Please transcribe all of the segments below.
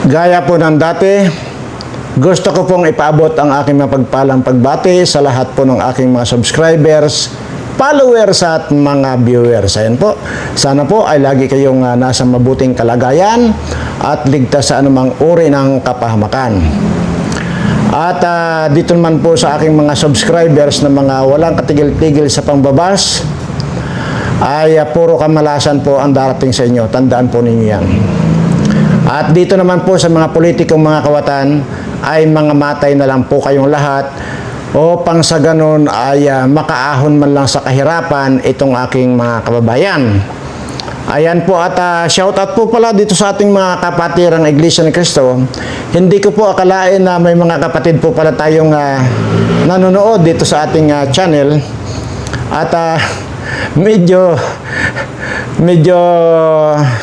Gaya po ng dati, gusto ko pong ipaabot ang aking mapagpalang pagbati sa lahat po ng aking mga subscribers, followers at mga viewers. Ayan po. Sana po ay lagi kayong nasa mabuting kalagayan at ligtas sa anumang uri ng kapahamakan. At dito naman po sa aking mga subscribers na mga walang katigil-tigil sa pangbabas, ay puro kamalasan po ang darating sa inyo. Tandaan po ninyo yan. At dito naman po sa mga politikong mga kawatan, ay mga matay na lang po kayong lahat upang sa ganun ay makaahon man lang sa kahirapan itong aking mga kababayan. Ayan po, at shoutout po pala dito sa ating mga kapatirang Iglesia ni Cristo. Hindi ko po akalain na may mga kapatid po pala tayong nanonood dito sa ating channel. At medyo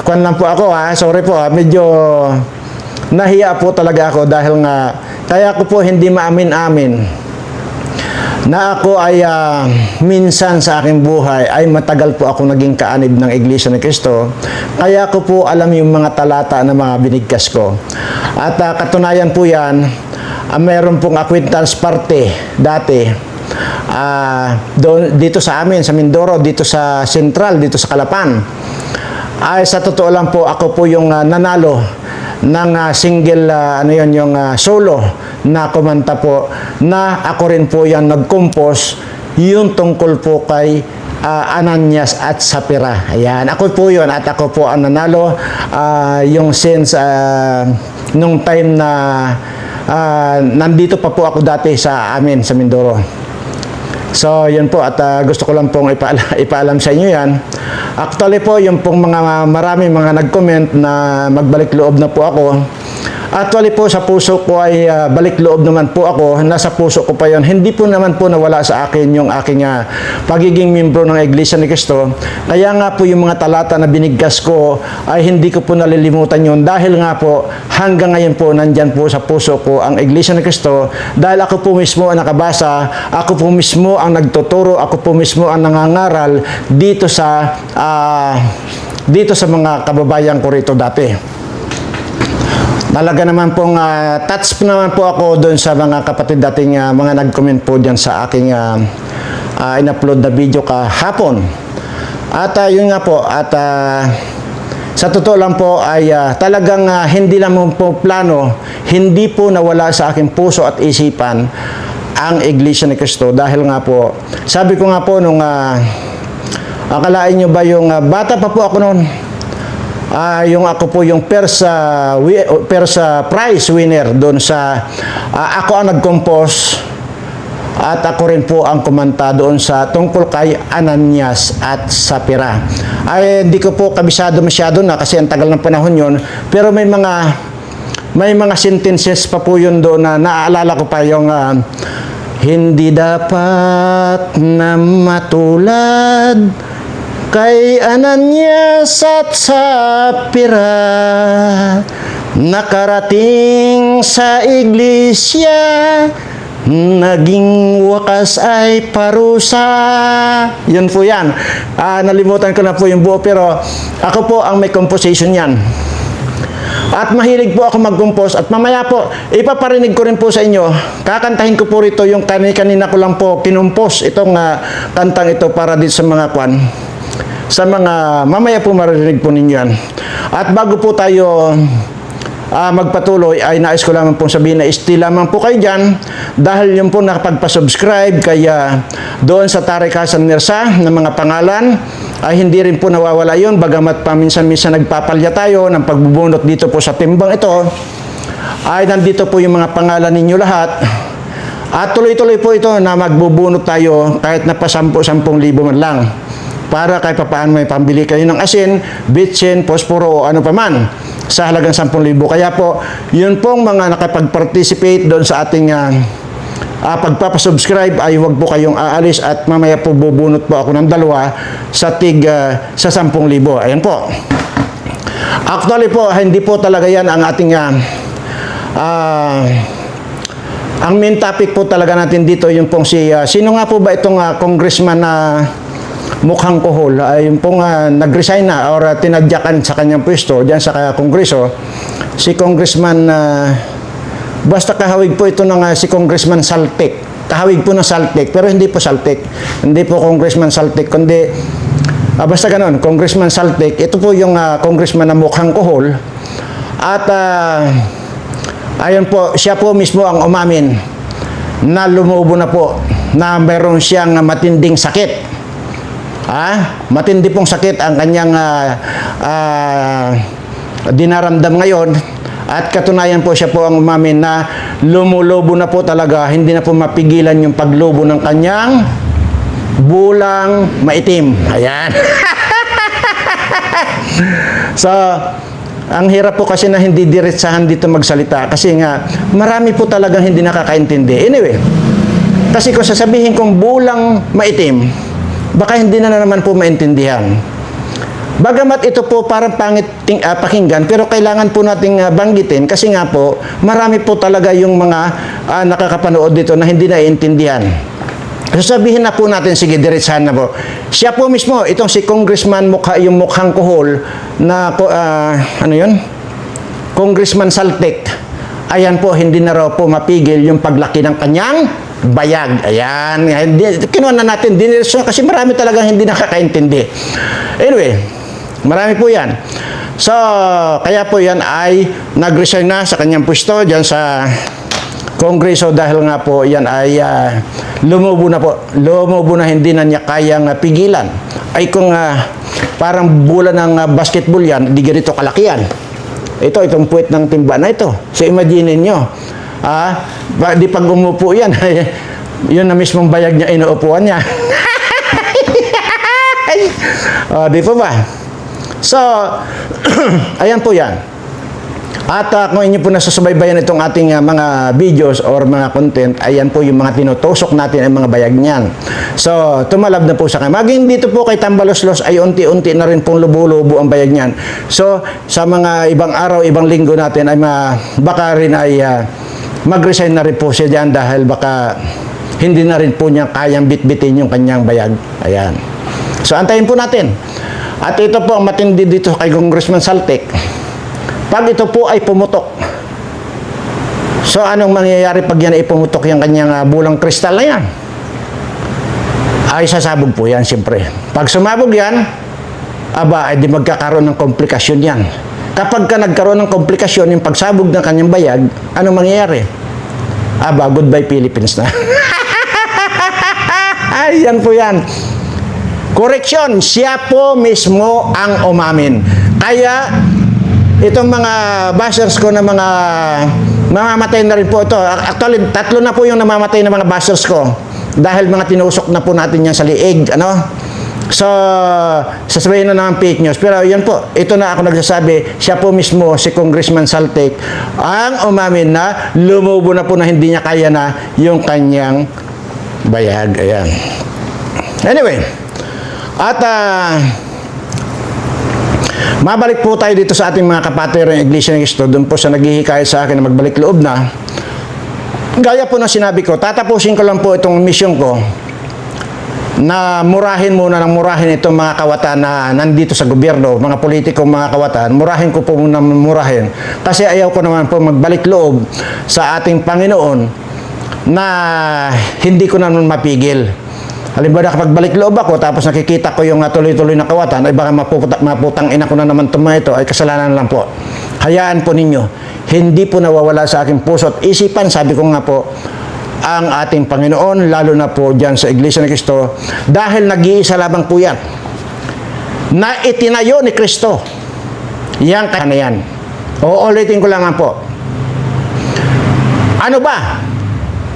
kwan lang po ako sorry po medyo nahiya po talaga ako dahil nga kaya ko po hindi maamin-amin na ako ay minsan sa aking buhay ay matagal po ako naging kaanib ng Iglesia ni Cristo. Kaya ko po alam yung mga talata na mga binigkas ko. At katunayan po yan, mayroon pong acquaintance party dati. Dito sa amin, sa Mindoro, dito sa Central, dito sa Calapan. Ay sa totoo lang po, ako po yung nanalo ng single, yung solo na kumanta po, na ako rin po yan nag-compose yung tungkol po kay Ananias at Sapphira. Ayan, ako po yun at ako po ang nanalo yung since nung time na nandito pa po ako dati sa amin, sa Mindoro. So, yun po, at gusto ko lang pong ipaalam sa inyo yan. Actually po, yung pong marami mga nag-comment na magbalik loob na po ako. Actually po, sa puso ko ay balik loob naman po ako. Nasa puso ko pa yon. Hindi po naman po nawala sa akin yung aking pagiging membro ng Iglesia ni Cristo. Kaya nga po yung mga talata na binigkas ko ay hindi ko po nalilimutan yun. Dahil nga po, hanggang ngayon po, nandyan po sa puso ko ang Iglesia ni Cristo. Dahil ako po mismo ang nakabasa, ako po mismo ang nagtuturo, ako po mismo ang nangangaral dito sa mga kababayan ko rito dati. Talaga naman pong touch naman po ako doon sa mga kapatid dating mga nag-comment po dyan sa aking in-upload na video kahapon. At yun nga po, at sa totoo lang po ay talagang hindi lang po plano, hindi po nawala sa aking puso at isipan ang Iglesia ni Cristo. Dahil nga po, sabi ko nga po nung akalain nyo ba yung bata pa po ako noon, yung ako po yung Persa prize winner doon sa ako ang nag-compose at ako rin po ang kumanta doon sa tungkol kay Ananias at Sapphira. Ay hindi ko po kabisado masyado na kasi ang tagal ng panahon yon, pero may mga sentences pa po yun doon na naaalala ko pa yung hindi dapat na matulad kay Ananias at Sapphira, nakarating sa iglesia, naging wakas ay parusa. Yun po yan. Nalimutan ko na po yung buo, pero ako po ang may composition yan. At mahilig po ako mag-compose at mamaya po, ipaparinig ko rin po sa inyo. Kakantahin ko po rito yung kanina ko lang po kinumpos itong kantang ito para dito sa mga kwan. Sa mga, mamaya po maririnig po ninyo yan. At bago po tayo magpatuloy, ay nais ko lamang pong sabihin na still lamang po kayo dyan dahil yung po nakapagpa-subscribe kaya doon sa Tarikasan Mirsa ng mga pangalan ay hindi rin po nawawala yun, bagamat paminsan-minsan nagpapalya tayo ng pagbubunot dito po sa timbang ito, ay nandito po yung mga pangalan ninyo lahat. At tuloy-tuloy po ito na magbubunot tayo kahit na pa 10,000 man lang, para kahit paano may pambili kayo ng asin, bitsin, posporo o ano pa man sa halagang 10,000. Kaya po, yun pong mga nakapag-participate doon sa ating pagpapasubscribe ay huwag po kayong aalis at mamaya po bubunot po ako ng 2 sa 10,000. Ayan po. Actually po, hindi po talaga yan ang ating ang main topic po talaga natin dito yung pong sino nga po ba itong congressman na mukhang kuhol, ay yung pong nag-resign na or tinadyakan sa kanyang pwesto dyan sa kongreso. si Congressman basta kahawig po ito ng si Congressman Saltik. Kahawig po ng Saltik, pero hindi po Saltik. Hindi po Congressman Saltik, kundi basta ganon, Congressman Saltik. Ito po yung congressman na mukhang kuhol. At ayun po, siya po mismo ang umamin na lumubo na po, na mayroon siyang matinding sakit. Matindi pong sakit ang kanyang dinaramdam ngayon. At katunayan po siya po ang umamin na lumulobo na po talaga, hindi na po mapigilan yung paglobo ng kanyang bulang maitim. Ayan. So, ang hirap po kasi na hindi diretsahan dito magsalita kasi nga marami po talagang hindi nakakaintindi. Anyway, kasi kung sasabihin kong bulang maitim, baka hindi na naman po maintindihan. Bagamat ito po parang pangit pakinggan, pero kailangan po nating banggitin kasi nga po marami po talaga yung mga nakakapanood dito na hindi naiintindihan. So sabihin na po natin, sige, diretsahan na po. Siya po mismo, itong si Congressman yung mukhang kuhol na ano yun? Congressman Saltik. Ayan po, hindi na raw po mapigil yung paglaki ng kanyang bayag. Ayan. Kinuha na natin. Kasi marami talagang hindi nakakaintindi. Anyway, marami po yan. So, kaya po yan ay nag-resign na sa kanyang pwesto dyan sa Kongreso dahil nga po yan ay lumubo na po. Lumubo na, hindi na niya kayang pigilan. Ay kung parang bola ng basketball yan, di ganito kalakihan. Itong puwet ng timba na ito. So, imagine nyo. Di pag umupo yan, yun na mismong bayag niya, inuupuan niya. Di po ba? So, ayan po yan. At kung inyo po nasusubaybayan itong ating mga videos or mga content, ayan po yung mga tinutusok natin ay mga bayag niyan. So, tumalab na po sa kanya. Maging dito po kay Tambaloslos ay unti-unti na rin pong lubo-lubo ang bayag niyan. So, sa mga ibang araw, ibang linggo natin ay baka rin ay mag-resign na rin po siya dyan dahil baka hindi na rin po niya kayang bitbitin yung kanyang bayag. Ayan. So, antayin po natin. At ito po ang matindi dito kay Congressman Saltik. Pag ito po ay pumutok, so anong mangyayari pag yan ay pumutok yung kanyang bulang kristal na yan? Ay sasabog po yan, siyempre. Pag sumabog yan, ay di magkakaroon ng komplikasyon yan. Kapag ka nagkaroon ng komplikasyon yung pagsabog ng kanyang bayag, anong mangyayari? Goodbye Philippines na. Ay, yan po yan. Correction, siya po mismo ang umamin. Kaya, itong mga bashers ko na mga mamamatay na rin po ito. Actually, 3 na po yung namamatay na mga bashers ko. Dahil mga tinusok na po natin yan sa liig. So, sasabihin na naman fake news. Pero yan po, ito na ako nagsasabi, siya po mismo, si Congressman Saltik, ang umamin na lumubo na po na hindi niya kaya na yung kanyang bayag. Ayan. Anyway, at mabalik po tayo dito sa ating mga kapatid ng Iglesia ng Cristo. Doon po sa naghihikayat sa akin na magbalik loob na. Gaya po na sinabi ko, tatapusin ko lang po itong mission ko na murahin muna ng murahin itong mga kawatan na nandito sa gobyerno, mga politikong mga kawatan. Murahin ko po muna murahin. Kasi ayaw ko naman po magbalik loob sa ating Panginoon na hindi ko naman mapigil. Halimbawa, kapag balik loob ako, tapos nakikita ko yung tuloy-tuloy na kawatan, ay baka maputang ina ko na naman ito, ay kasalanan lang po. Hayaan po ninyo, hindi po nawawala sa aking puso at isipan, sabi ko nga po, ang ating Panginoon, lalo na po dyan sa Iglesia ni Cristo, dahil nag-iisa lamang po yan, na itinayo ni Cristo. Yan kaya na yan. Uulitin ko lamang po. Ano ba?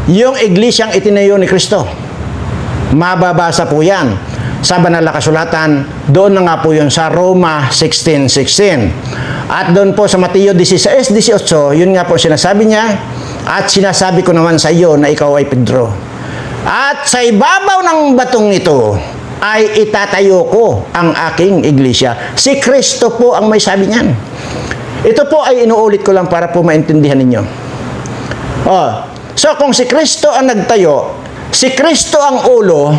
Yung Iglesyang itinayo ni Cristo. Mababasa po yan sa banal na kasulatan. Doon na nga po yun sa Roma 16:16. At doon po sa Mateo 16:18, yun nga po sinasabi niya, at sinasabi ko naman sa iyo na ikaw ay Pedro. At sa ibabaw ng batong ito ay itatayo ko ang aking iglesia. Si Kristo po ang may sabi niyan. Ito po ay inuulit ko lang para po maintindihan ninyo. So kung si Kristo ang nagtayo, si Kristo ang ulo,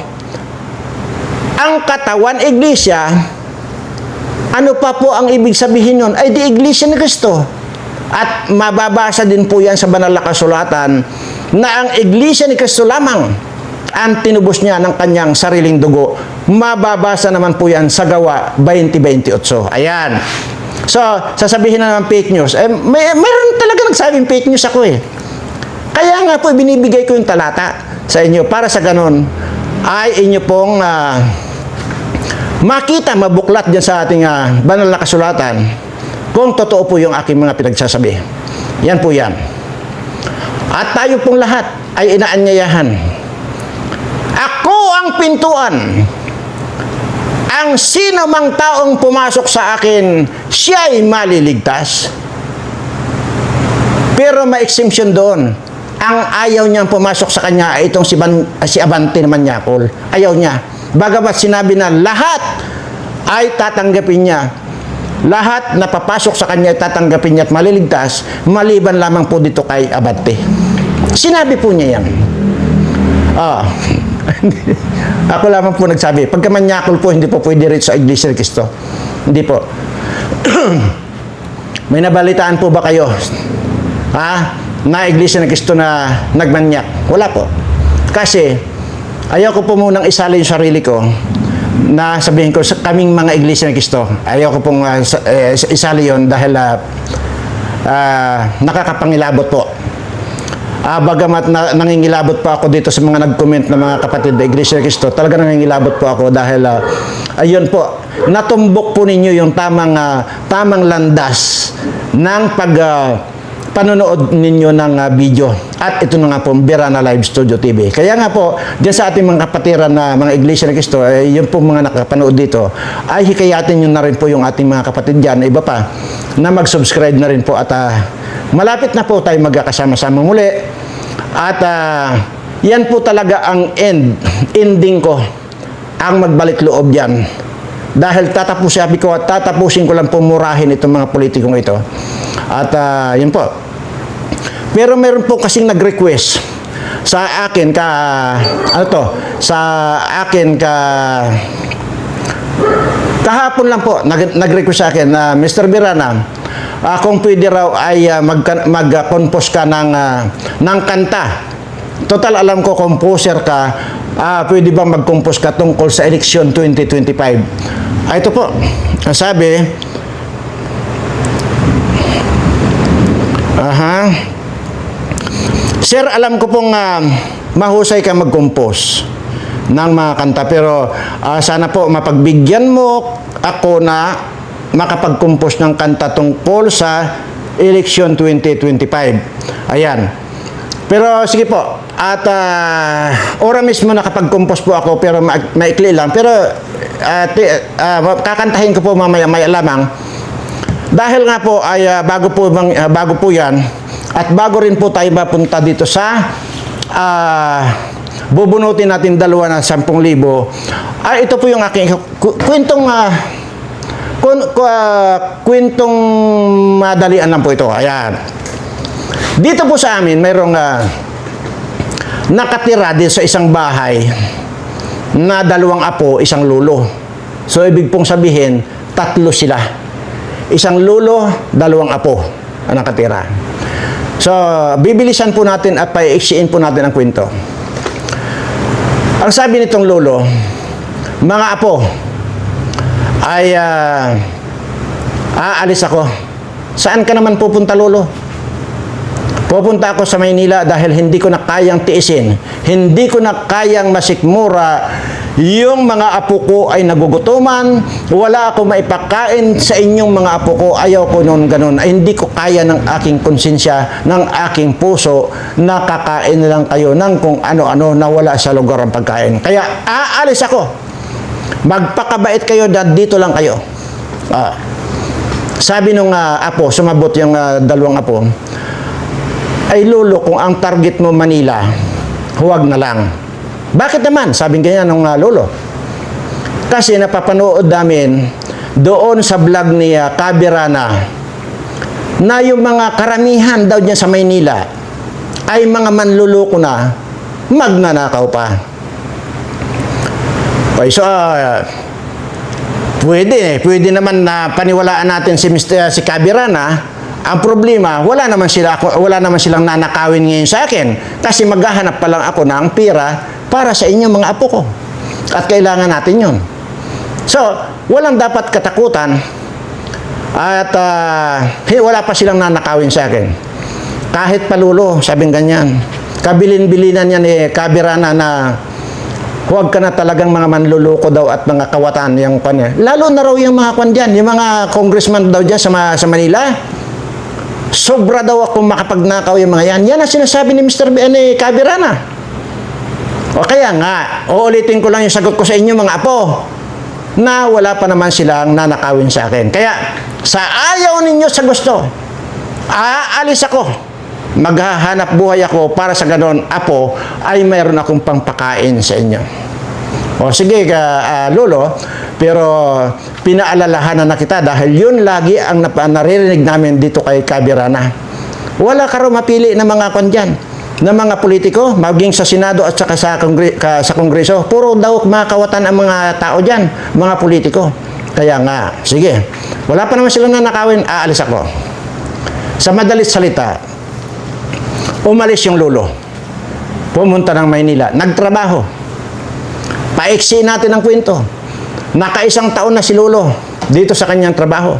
ang katawan, iglesia, ano pa po ang ibig sabihin nun? Ay di iglesia ni Kristo. At mababasa din po yan sa banal na kasulatan na ang Iglesia ni Cristo lamang ang tinubos niya ng kanyang sariling dugo. Mababasa naman po yan sa Gawa 20:28. Ayan. So, sasabihin na naman fake news. Mayroon talaga nagsabing fake news ako eh. Kaya nga po, binibigay ko yung talata sa inyo para sa ganun ay inyo pong makita, mabuklat dyan sa ating banal na kasulatan kung totoo po yung aking mga pinagsasabi. Yan po yan. At tayo pong lahat ay inaanyayahan. Ako ang pintuan. Ang sino mang taong pumasok sa akin, siya ay maliligtas. Pero may exemption doon. Ang ayaw niyang pumasok sa kanya ay itong si Abante naman Nyakol. Ayaw niya. Bagamat sinabi na lahat ay tatanggapin niya. Lahat na papasok sa kanya ay tatanggapin niya at maliligtas, maliban lamang po dito kay Abante. Sinabi po niya yan. Ako lamang po nagsabi. Pagka Manyakol po, hindi po pwede rin sa Iglesia ni Cristo. Hindi po. May nabalitaan po ba kayo? Na Iglesia ni Cristo na nagmanyak? Wala po. Kasi, ayaw ko po munang isali yung sarili ko na sabihin ko sa kaming mga Iglesia ni Cristo. Ayaw ko pong isali yon dahil nakakapangilabot po. Bagamat nangingilabot po ako dito sa mga nag-comment na mga kapatid na Iglesia ni Cristo, talaga nangingilabot po ako dahil ayun po, natumbok po ninyo yung tamang landas ng panonood ninyo ng video. At ito na nga po, Berana Live Studio TV. Kaya nga po, dyan sa ating mga kapatiran na mga Iglesia ni Cristo, yun po mga nakapanood dito, ay hikayatin nyo na rin po yung ating mga kapatid dyan, iba pa, na mag-subscribe na rin po at malapit na po tayo magkakasama-sama muli. At yan po talaga ang ending ko, ang magbalik loob yan. Dahil tatapusin ko lang pumurahin itong mga politikong ito. At yun po. Pero meron po kasing nag-request sa akin kahapon lang po, nag-request sa akin na Mr. Berana, kung pwede raw ay mag-compose ka ng kanta. Total, alam ko, composer ka, pwede bang mag-compose ka tungkol sa eleksyon 2025? Ito po, ang sabi, Sir, alam ko pong mahusay ka mag-compose ng mga kanta, pero sana po mapagbigyan mo ako na makapag-compose ng kanta tungkol sa election 2025. Ayan. Pero sige po, at ora mismo nakapag-compose po ako, pero maikli lang. Pero kakantahin ko po mamaya-maya lamang. Dahil nga po ay bago po yan, at bago rin po tayo mapunta dito sa bubunutin natin 10,000, ito po yung aking kwentong madalian lang po ito. Ayan. Dito po sa amin, mayroong nakatira din sa isang bahay na 2 apo, isang lolo. So, ibig pong sabihin, 3 sila. Isang lolo, 2 apo ang nakatira. So, bibilisan po natin at paiiksiin po natin ang kwento. Ang sabi nitong lolo, mga apo, ay aalis ako. Saan ka naman pupunta, lolo? Pupunta ako sa Maynila dahil hindi ko na kayang tiisin. Hindi ko na kayang masikmura. Yung mga apo ko ay nagugutuman. Wala ako maipakain sa inyong mga apo ko. Ayaw ko noon ganun. Ay, hindi ko kaya ng aking konsensya, ng aking puso, na kakain lang kayo ng kung ano-ano na wala sa lugar ang pagkain. Kaya aalis ako. Magpakabait kayo dahil dito lang kayo. Sabi nung apo, sumabot yung 2 apo, ay lolo, kung ang target mo Manila, huwag na lang. Bakit naman? Sabi ganyan ng lolo. Kasi napapanood namin doon sa vlog ni Kabirana na yung mga karamihan daw niya sa Maynila ay mga manluloko na, magnanakaw pa. Okay, so pwede naman na paniwalaan natin si Kabirana Ang problema, wala naman silang nanakawin ngayon sa akin kasi maghahanap pa lang ako ng pera para sa inyong mga apo ko. At kailangan natin yun. So, walang dapat katakutan at wala pa silang nanakawin sa akin. Kahit palulo, sabing ganyan. Kabilin-bilinan yan Kabirana na huwag ka na talagang mga manluloko daw at mga kawatan yung kanya. Lalo na raw yung mga kwan dyan, yung mga congressman daw dyan sa Manila. Sobra daw akong makapagnakaw yung mga yan. Yan ang sinasabi ni Mr. Kabirana. O kaya nga, uulitin ko lang yung sagot ko sa inyo mga apo, na wala pa naman silang nanakawin sa akin. Kaya, sa ayaw ninyo sa gusto, aalis ako. Maghahanap buhay ako para sa ganon, apo, ay mayroon akong pangpakain sa inyo. O sige, Lolo, pero pinaalalahanan na kita dahil yun lagi ang naririnig namin dito kay Kabirana. Wala ka raw mapili na mga kondyan, na mga politiko, maging sa Senado at saka sa Kongreso. Puro daw mga kawatan ang mga tao dyan, mga politiko. Kaya nga, sige, wala pa naman silang nanakawin, aalis ako. Sa madalit salita, umalis yung lolo. Pumunta ng Maynila, nagtrabaho. Paiksi natin ang kwento. Nakaisang taon na si lolo dito sa kanyang trabaho,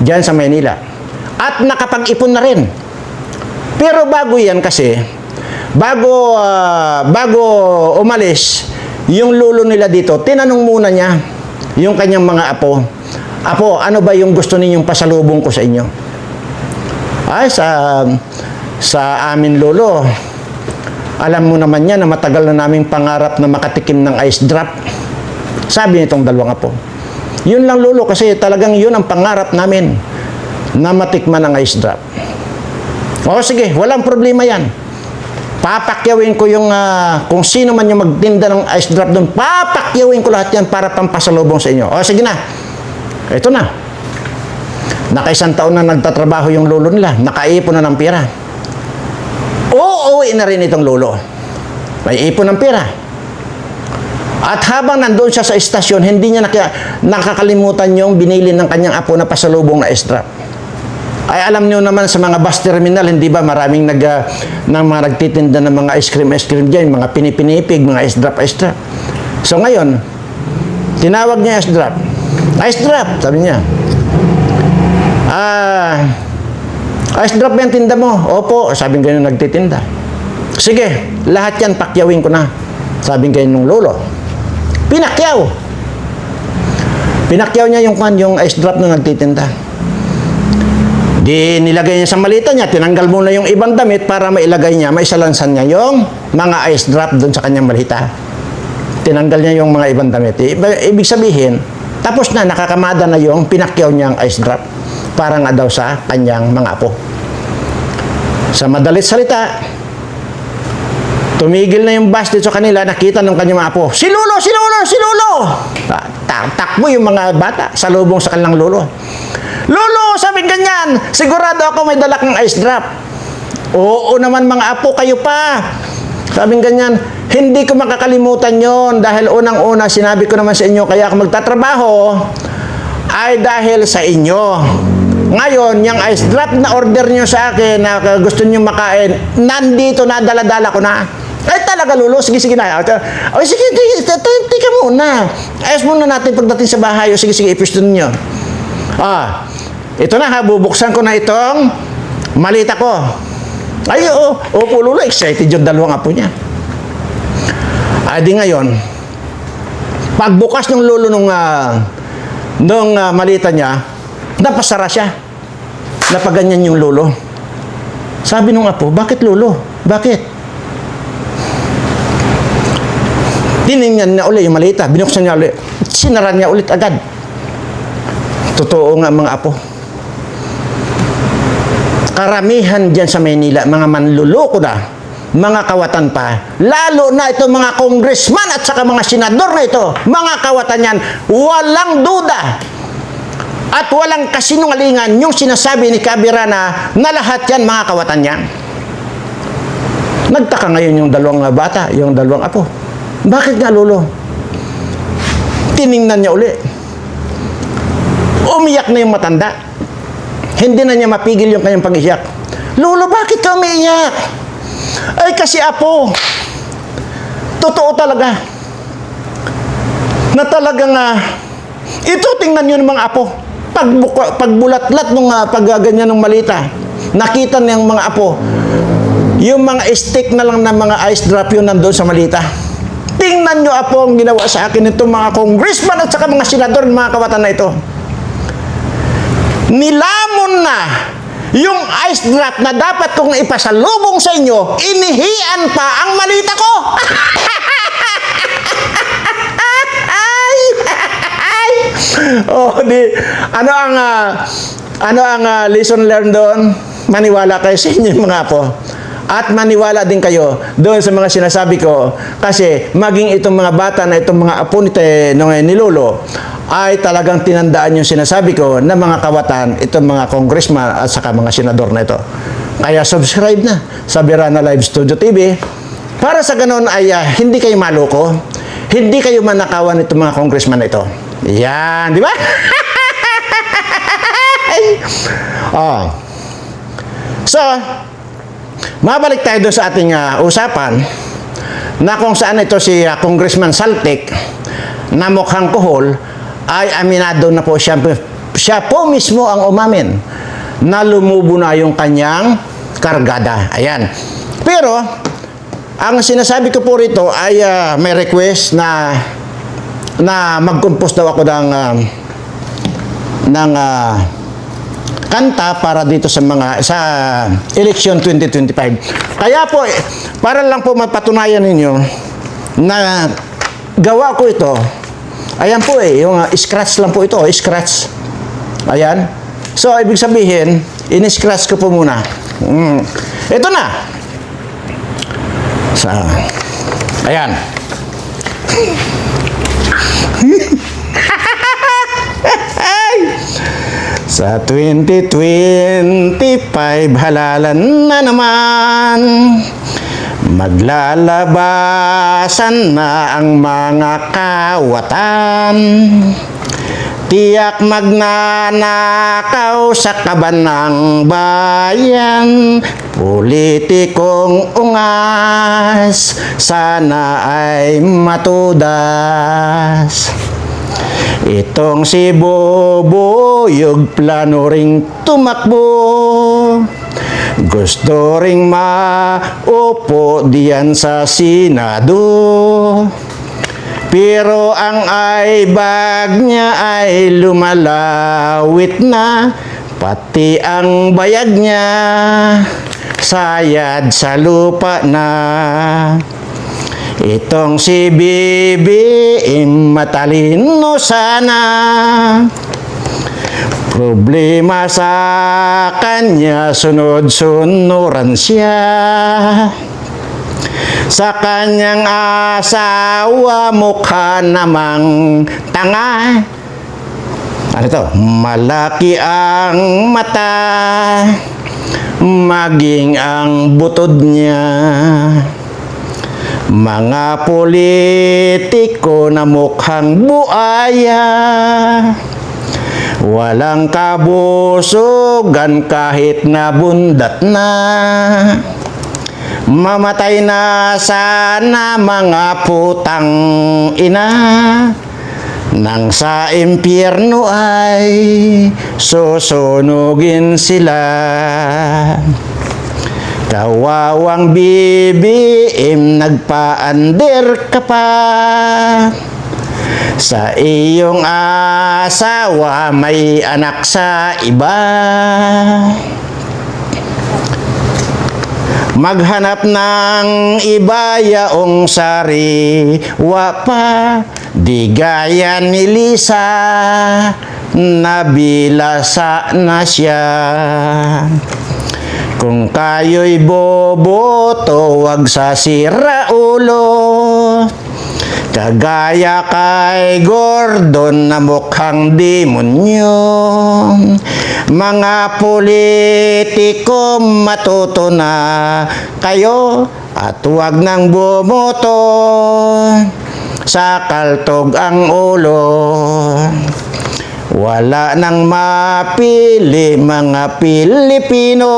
diyan sa Maynila. At nakapag-ipon na rin. Pero bago yan kasi, bago umalis, yung lolo nila dito, tinanong muna niya yung kanyang mga apo, Apo, ano ba yung gusto ninyong pasalubong ko sa inyo? Ay, sa amin lolo, alam mo naman yan na matagal na naming pangarap na makatikim ng ice drop. Sabi nitong dalawang apo. Yun lang lolo, kasi talagang yun ang pangarap namin, na matikman ng ice drop. O sige, walang problema yan. Papakyawin ko yung, kung sino man yung magtinda ng ice drop doon, papakyawin ko lahat yan para pampasalubong sa inyo. O sige na, ito na. Nakaisang taon na nagtatrabaho yung lolo nila, nakaipon na ng pera. Uuwi na rin itong lolo. May ipon ng pera. At habang nandoon siya sa istasyon, hindi niya nakakalimutan yung binili ng kanyang apo na pasalubong na ice drop. Ay alam niyo naman sa mga bus terminal, hindi ba maraming mga nagtitinda ng mga ice cream dyan, mga pinipinipig, mga ice drop. So ngayon, tinawag niya ice drop, sabi niya. Ice drop ba yung tinda mo? Opo, sabi ganyan nagtitinda. Sige, lahat yan pakyawin ko na, sabi ganyan ng lolo. Pinakyaw niya yung ice drop na nagtitinda. Di nilagay niya sa malita niya, tinanggal muna yung ibang damit para mailagay niya, maisalansan niya yung mga ice drop doon sa kanyang malita. Tinanggal niya yung mga ibang damit. Ibig sabihin, tapos na, nakakamada na yung pinakyaw niyang ice drop para nga daw sa kanyang mga apo. Sa madalit salita, tumigil na yung bus dito sa kanila, nakita ng kanyang mga apo, si Lolo! Takbo yung mga bata, salubong sa kanilang lolo. Lolo, sabi ganyan, sigurado ako may dala kang ice drop. Oo naman mga apo, kayo pa. Sabi ganyan, hindi ko makakalimutan yon dahil unang-una sinabi ko naman sa inyo, kaya ako magtatrabaho ay dahil sa inyo. Ngayon, yung ice drop na order nyo sa akin na gusto nyo makain, nandito na, dala-dala ko na. Ay talaga lolo, sige na. Ay sige, tika muna. Ayos muna natin pagdating sa bahay. O sige, ipisto ninyo. Ito na ha, bubuksan ko na itong malita ko. Ay, opo lolo, excited yung dalawang apo niya. Di ngayon, pagbukas ng lolo nung malita niya, napasara siya. Napaganyan yung lolo. Sabi nung apo, bakit lolo? Bakit? Tinignan niya ulit yung malita, binuksan niya ulit, sinara niya ulit agad. Totoo nga mga apo. Karamihan dyan sa Maynila, mga manluloko na, mga kawatan pa, lalo na ito mga congressman at saka mga senador na ito, mga kawatan yan, walang duda at walang kasinungalingan yung sinasabi ni Kabirana na lahat yan mga kawatan yan. Nagtaka ngayon yung dalawang bata, yung dalawang apo. Bakit nga lolo? Tiningnan niya uli. Umiyak na yung matanda. Hindi na niya mapigil yung kanyang pag-iyak. Lolo, bakit ka umiiyak? Ay, kasi apo. Totoo talaga. Na talagang, ito tingnan nyo ng mga apo. Pagbulatlat nung pagganyan ng malita, nakita niyang mga apo, yung mga stick na lang ng mga ice drop yun nandun sa malita. Tingnan nyo apo ang ginawa sa akin itong mga congressman at saka mga senador ng mga kawatan na ito. Nilamon na yung ice drop na dapat kong ipasalubong sa inyo, inihian pa ang malita ko. Ano ang lesson learned doon? Maniwala kayo sa inyo mga apo. At maniwala din kayo doon sa mga sinasabi ko. Kasi maging itong mga bata na itong mga apo ni Lolo ay talagang tinandaan yung sinasabi ko na mga kawatan, itong mga congressman at saka mga senador na ito. Kaya subscribe na sa Birana Live Studio TV para sa ganun ay hindi kayo maloko, hindi kayo manakawan itong mga congressman na ito. Yan, di ba? Oh. So, mabalik tayo doon sa ating usapan na kung saan ito si Congressman Saltik na mukhang kuhol ay aminado na po siya po mismo ang umamin na lumubo na yung kanyang kargada. Ayan. Pero, ang sinasabi ko po rito ay may request na mag-compose daw ako ng kanta para dito sa election 2025. Kaya po, para lang po mapatunayan ninyo na gawa ko ito, ayan po yung scratch lang po ito, scratch. Ayan. So, ibig sabihin, in-scratch ko po muna. Ito na. Ayan. Sa 2025, halalan na naman. Maglalabasan na ang mga kawatan. Tiyak magnanakaw sa kaban ng bayan. Politikong ungas, sana ay matudas. Itong si Bobuyog plano ring tumakbo. Gusto ring maupo diyan sa Senado. Pero ang bag niya ay lumalawit na, pati ang bayag niya sayad sa lupa na. Itong si BBM matalino sana, problema sa kanya sunod-sunuran siya. Sa kanyang asawa mukha namang tanga. Ano to? Malaki ang mata, maging ang butod niya. Mga politiko na mukhang buaya, walang kabusugan kahit nabundat na. Mamatay na sana mga putang ina, nang sa impyerno ay susunugin sila. Kawawang BBM, nagpa-under ka pa. Sa iyong asawa may anak sa iba. Maghanap ng iba yaong sariwa pa. Di gaya ni Lisa, nabilasa na siya. Kung kayo'y boboto, wag sa siraulo. Kagaya kay Gordon na mukhang demonyo. Mga politiko, matuto na kayo at wag nang bumoto sa kaltog ang ulo. Wala nang mapili mga Pilipino.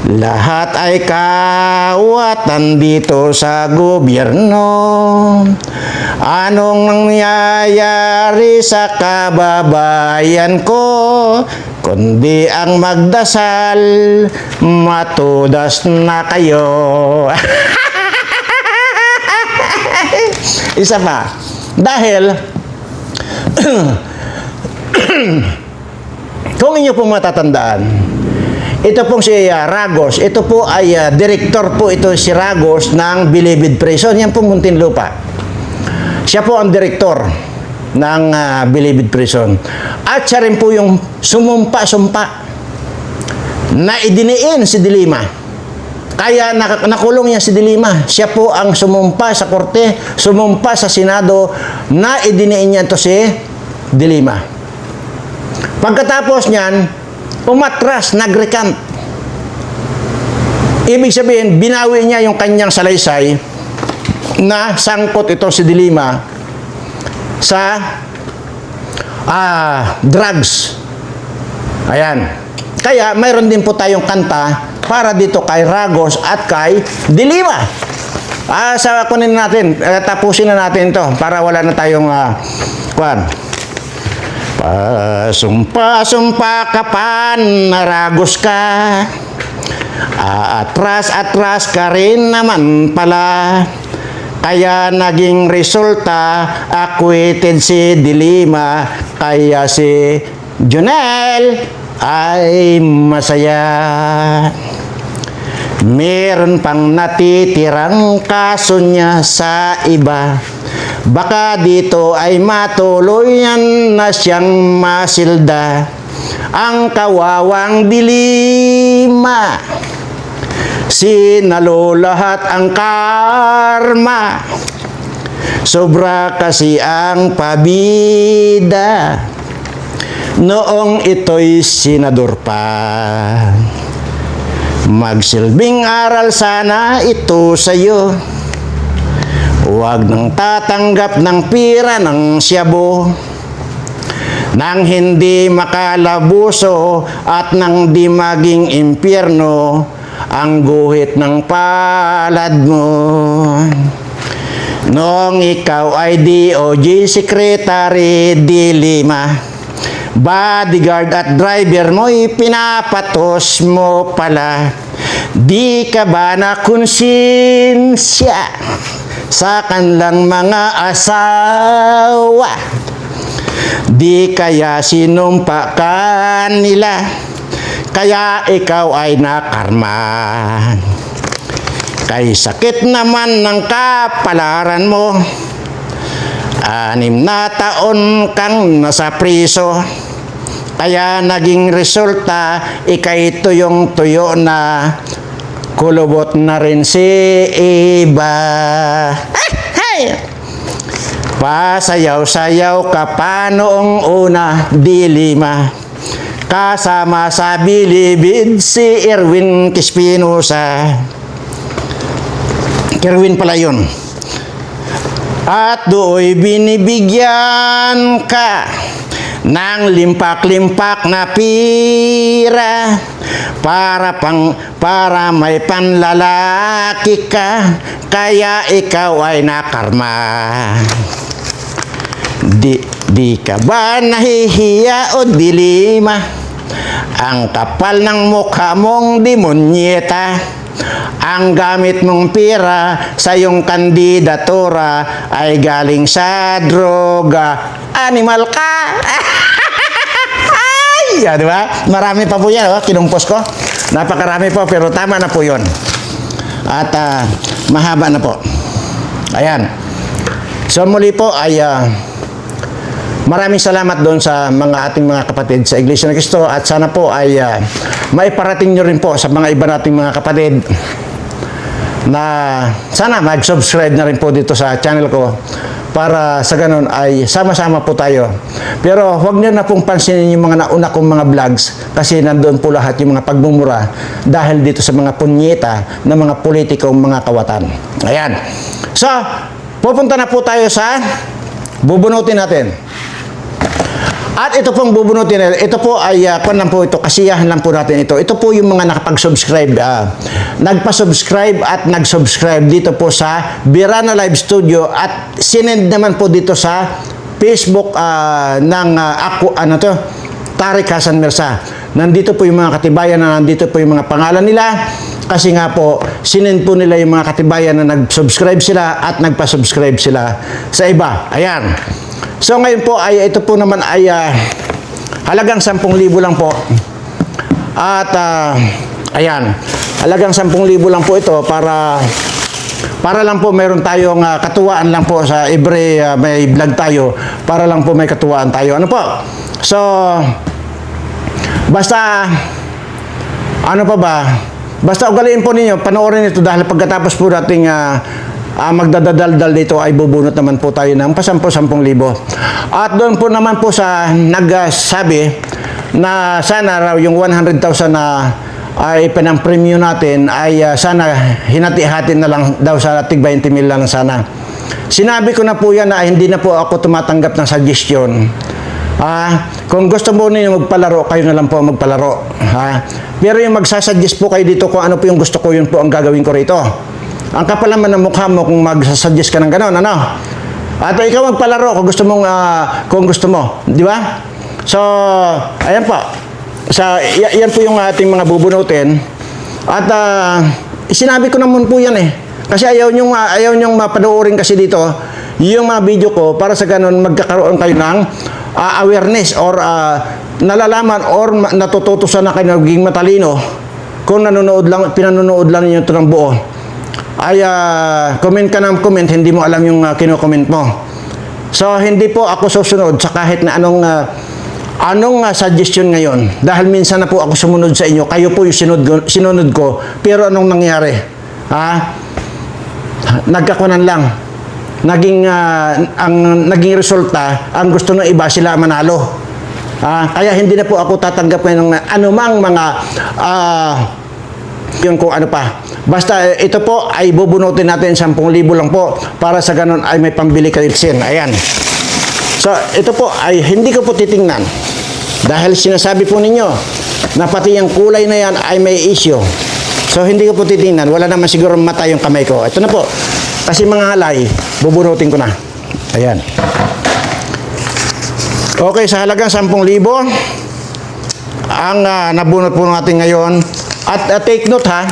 Lahat ay kawatan dito sa gobyerno. Anong nangyayari sa kababayan ko? Kundi ang magdasal, matudas na kayo. Isa pa. Dahil, kung inyo pong matatandaan, ito pong si Ragos, ito po ay director po ito si Ragos ng Bilibid Prison. Yan po Muntinlupa. Siya po ang director ng Bilibid Prison. At siya rin po yung sumumpa-sumpa na idiniin si Dilima. Kaya nakulong niya si Dilima. Siya po ang sumumpa sa korte, sumumpa sa Senado na idiniin niya to si Dilima. Pagkatapos niyan, umatras, nag-recant. Ibig sabihin, binawi niya yung kanyang salaysay na sangkot ito si Dilima sa drugs. Ayan. Kaya mayroon din po tayong kanta para dito kay Ragos at kay Dilima. Sa kunin natin, tapusin na natin ito para wala na tayong Pasumpa-sumpa ka pa, Ragos ka. Atras-atras ka rin naman pala. Kaya naging resulta, acquitted si Dilima. Kaya si Jonel ay masaya. Meron pang natitirang kaso niya sa iba. Baka dito ay matuluyan na siyang masilda. Ang kawawang Dilima, sinalo lahat ang karma. Sobra kasi ang pabida noong ito'y senador pa. Magsilbing aral sana ito sa'yo. Huwag nang tatanggap ng pira ng siyabo, nang hindi makalabuso at nang di maging impyerno ang guhit ng palad mo. Noong ikaw ay DOJ Secretary Dilima, bodyguard at driver mo'y pinapatos mo pala. Di ka ba na konsensya sa kanilang mga asawa? Di kaya sinumpa ka nila, kaya ikaw ay nakarma. Kay sakit naman ng kapalaran mo, 6 na taon kang nasa priso. Kaya naging resulta, ikay tuyong-tuyo na, kulubot na rin si iba. Hey! Pasayaw-sayaw ka pa noong una, Dilima. Kasama sa Bilibid si Erwin Espinosa. Erwin pala yun. At do'y binibigyan ka ng limpak-limpak na pira para may panlalaki ka, kaya ikaw ay nakarma. Di ka ba nahihiya o Dilima? Ang kapal ng mukha mong demonyeta. Ang gamit mong pira sa iyong kandidatura ay galing sa droga. Animal ka! Ay, di ba? Marami pa po yan, kinumpos ko. Napakarami po, pero tama na po yun. At mahaba na po. Ayan. So muli po ay maraming salamat doon sa mga ating mga kapatid sa Iglesia ni Cristo, at sana po ay maiparating nyo rin po sa mga iba nating mga kapatid na sana mag-subscribe na rin po dito sa channel ko para sa ganun ay sama-sama po tayo. Pero huwag nyo na pong pansinin yung mga nauna kong mga vlogs kasi nandoon po lahat yung mga pagmumura dahil dito sa mga punyeta na mga politikong mga kawatan. Ayan. So, pupunta na po tayo sa bubunutin natin. At ito pong bubunutin, ito po ay, kung lang po ito, kasiyahan lang po natin ito. Ito po yung mga nakapag-subscribe, nagpa-subscribe at nag-subscribe dito po sa Birana Live Studio at sinend naman po dito sa Facebook ng ako, Tarik Hasan Mirza. Nandito po yung mga katibayan na nandito po yung mga pangalan nila. Kasi nga po, sinend po nila yung mga katibayan na nag-subscribe sila at nagpa-subscribe sila sa iba. Ayan. So ngayon po ay ito po naman ay halagang 10,000 lang po. At ayan, halagang 10,000 lang po ito para lang po mayroon tayong katuwaan lang po sa every may vlog tayo, para lang po may katuwaan tayo. Ano po? So basta ano pa ba? Basta ugaliin po ninyo, panoorin ito dahil pagkatapos po nating magdadaldal dito ay bubunot naman po tayo ng 10,000. At doon po naman po sa nagsabi na sana raw yung 100,000 na ay pinang-premium natin ay sana hinati-hati na lang daw sa tig 20 mil lang sana. Sinabi ko na po yan na hindi na po ako tumatanggap ng suggestion. Kung gusto mo ninyo magpalaro, kayo na lang po magpalaro. Pero yung magsasuggest po kayo dito kung ano po yung gusto ko, yun po ang gagawin ko rito. Ang kapal naman ng mukha mo kung magsasuggest ka ng gano'n, ano? At ikaw magpalaro kung gusto mong, kung gusto mo, di ba? So, ayan po. Yan po yung ating mga bubunutin. At sinabi ko naman po yan eh. Kasi ayaw nyong mapanoorin kasi dito yung mga video ko para sa gano'n magkakaroon kayo ng awareness or nalalaman or natututusan na kayo naging matalino kung pinanonood lang ninyo ito ng buo. Ay comment ka ng comment, hindi mo alam yung kino-comment mo. So hindi po ako susunod sa kahit na anong suggestion ngayon, dahil minsan na po ako sumunod sa inyo, kayo po yung sinunod ko, pero anong nangyari? Nagkakunan lang. Ang naging resulta, ang gusto ng iba sila manalo. Kaya hindi na po ako tatanggap ng anumang mga yung kung ano pa. Basta ito po ay bubunutin natin 10,000 lang po para sa ganun ay may pambili kayo sin. Ayan. So ito po ay hindi ko po titingnan dahil sinasabi po ninyo na pati yung kulay na yan ay may issue. So hindi ko po titingnan. Wala naman siguro mata yung kamay ko. Ito na po. Kasi mga halay, bubunutin ko na. Ayan. Okay, sa halagang 10,000 ang nabunot po natin ngayon. At take note ha,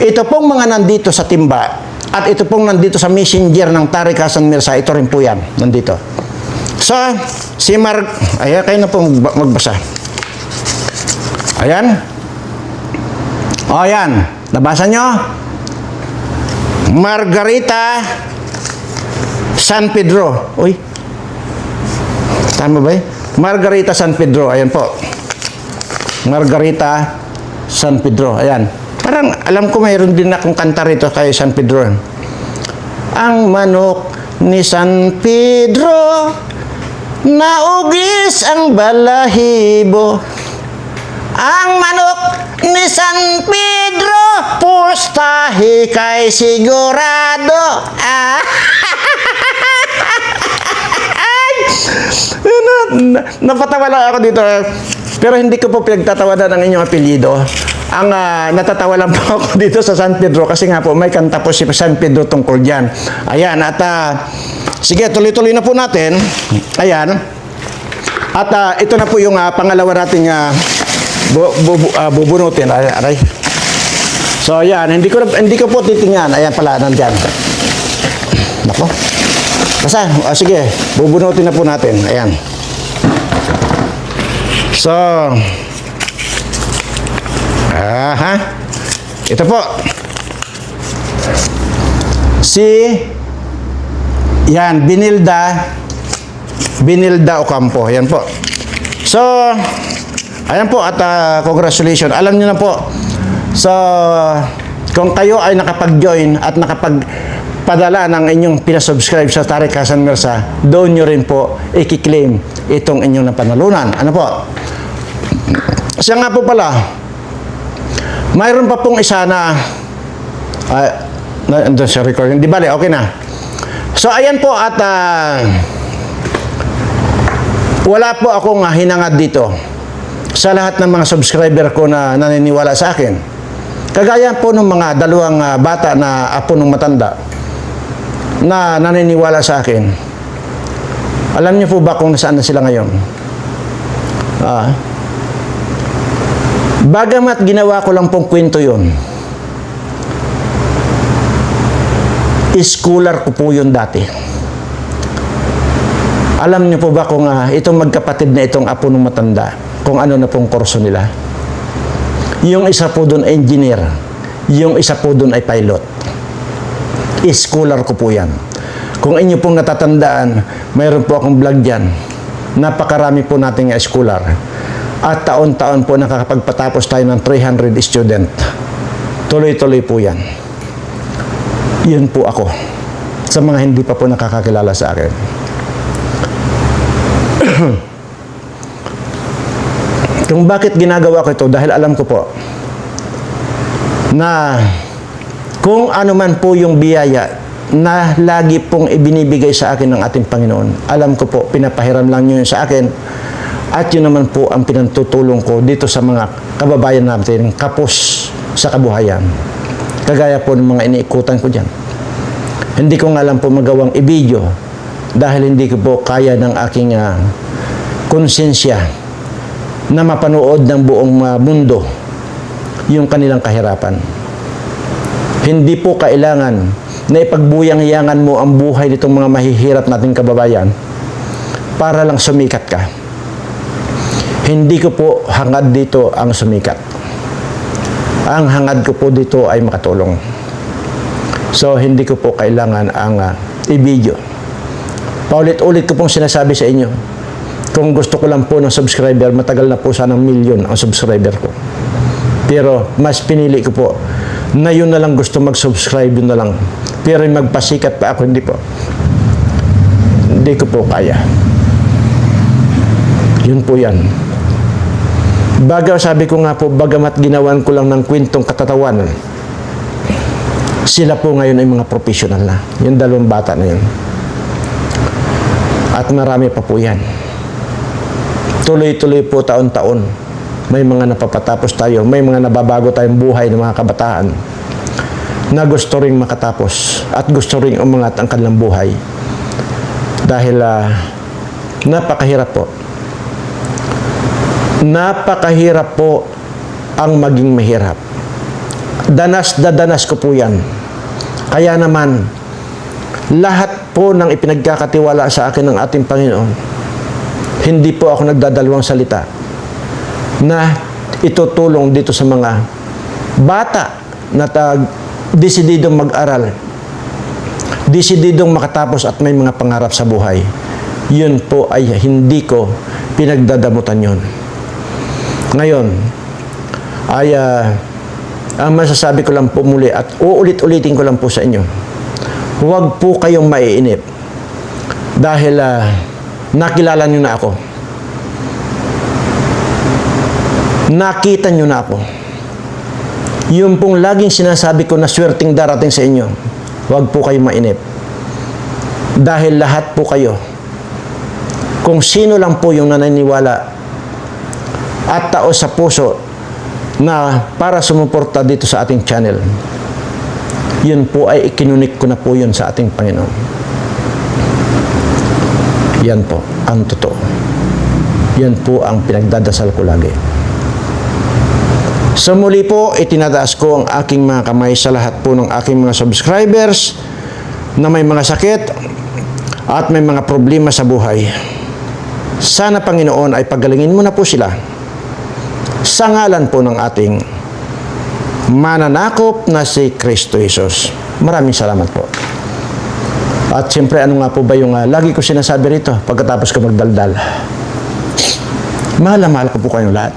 ito pong mga nandito sa timba at ito pong nandito sa messenger ng Tarik Hasan Mirza, ito rin po yan, nandito. So, si ayan, kayo na pong magbasa. Ayan. O, ayan. Nabasa nyo? Margarita San Pedro. Uy. Tama ba eh? Margarita San Pedro. Ayan po. Margarita San Pedro. Ayan. Parang alam ko mayroon din akong kanta rito kay San Pedro. Ang manok ni San Pedro, naugis ang balahibo. Ang manok ni San Pedro, pustahi kay sigurado. Napatawa lang ako dito. Pero hindi ko po pinagtatawanan ang inyong apelyido. Ang natatawa lang po ako dito sa San Pedro kasi nga po may kanta po si San Pedro tungkol dyan. Ayan, at sige, tuloy-tuloy na po natin. Ayan. At ito na po yung pangalawa nating bubunutin. Aray. So, ayan, hindi ko po titingnan. Ayan pala, nandyan. Nako. Basta, sige, bubunutin na po natin. Ayan. So, ito po. Yan, Binilda Ocampo. Yan po. So, ayan po at congratulations. Alam niyo na po. So, kung kayo ay nakapag-join at nakapagpadala ng inyong pinasubscribe sa Tarik Hasan Mirza, doon nyo rin po i-claim itong inyong napanalunan. Ano po? Siya nga po pala, mayroon pa pong isa na andun sa recording. Di bale, okay na. So, ayan po at Wala po akong hinangad dito sa lahat ng mga subscriber ko na naniniwala sa akin. Kagaya po ng mga dalawang bata na apo ng matanda na naniniwala sa akin. Alam niyo po ba kung nasaan na sila ngayon? Bagamat ginawa ko lang pong kwento yun, schooler ko po yun dati. Alam niyo po ba kung itong magkapatid na itong apo ng matanda, kung ano na pong kurso nila? Yung isa po doon ay engineer, yung isa po doon ay pilot. Schooler ko po yan. Kung inyo pong natatandaan, mayroon po akong vlog dyan. Napakarami po nating schooler. At taon-taon po nakakapagpatapos tayo ng 300 student. Tuloy-tuloy po yan. Yun po ako. Sa mga hindi pa po nakakakilala sa akin. Kung bakit ginagawa ko ito, dahil alam ko po na kung ano man po yung biyaya na lagi pong ibinibigay sa akin ng ating Panginoon, alam ko po, pinapahiram lang nyo yun sa akin at yun naman po ang pinantutulong ko dito sa mga kababayan natin kapos sa kabuhayan. Kagaya po ng mga iniikutan ko dyan. Hindi ko nga lang po magawang i-video dahil hindi ko po kaya ng aking konsensya na mapanood ng buong mundo yung kanilang kahirapan. Hindi po kailangan na ipagbuyang-yangan mo ang buhay nitong mga mahihirap nating kababayan para lang sumikat ka. Hindi ko po hangad dito ang sumikat. Ang hangad ko po dito ay makatulong. So, hindi ko po kailangan ang i-video. Paulit-ulit ko pong sinasabi sa inyo, kung gusto ko lang po ng subscriber, matagal na po sanang milyon ang subscriber ko. Pero mas pinili ko po na yun na lang gusto mag-subscribe, yun na lang. Pero magpasikat pa ako, hindi po. Hindi ko po kaya. Yun po yan. Sabi ko nga po, bagamat ginawan ko lang ng kwentong katatawanan, sila po ngayon ay mga professional na. Yung dalawang bata na yun. At marami pa po yan. Tuloy-tuloy po taon-taon. May mga napapatapos tayo. May mga nababago tayong buhay ng mga kabataan na gusto ring makatapos at gusto ring umangat ang kanilang buhay. Dahil napakahirap po. Napakahirap po ang maging mahirap. Danas ko po yan. Kaya naman, lahat po ng ipinagkakatiwala sa akin ng ating Panginoon, hindi po ako nagdadalawang salita na itutulong dito sa mga bata na desididong mag-aral, desididong makatapos at may mga pangarap sa buhay. Yun po ay hindi ko pinagdadamutan yun. Ngayon, ay ang masasabi ko lang po muli at uulit-ulitin ko lang po sa inyo, huwag po kayong maiinip dahil nakilala nyo na ako. Nakita nyo na ako. Yung pong laging sinasabi ko na swerteng darating sa inyo, huwag po kayong mainip. Dahil lahat po kayo, kung sino lang po yung naniniwala at tao sa puso na para sumuporta dito sa ating channel, yun po ay ikinunik ko na po yun sa ating Panginoon. Yan po ang totoo. Yan po ang pinagdadasal ko lagi. So muli po, itinataas ko ang aking mga kamay sa lahat po ng aking mga subscribers na may mga sakit at may mga problema sa buhay. Sana Panginoon ay pagalingin mo na po sila sa ngalan po ng ating mananakop na si Kristo Jesus. Maraming salamat po. At siyempre, ano nga po ba yung lagi ko sinasabi rito pagkatapos ko magdaldal? Mahal na mahal ko po kayong lahat.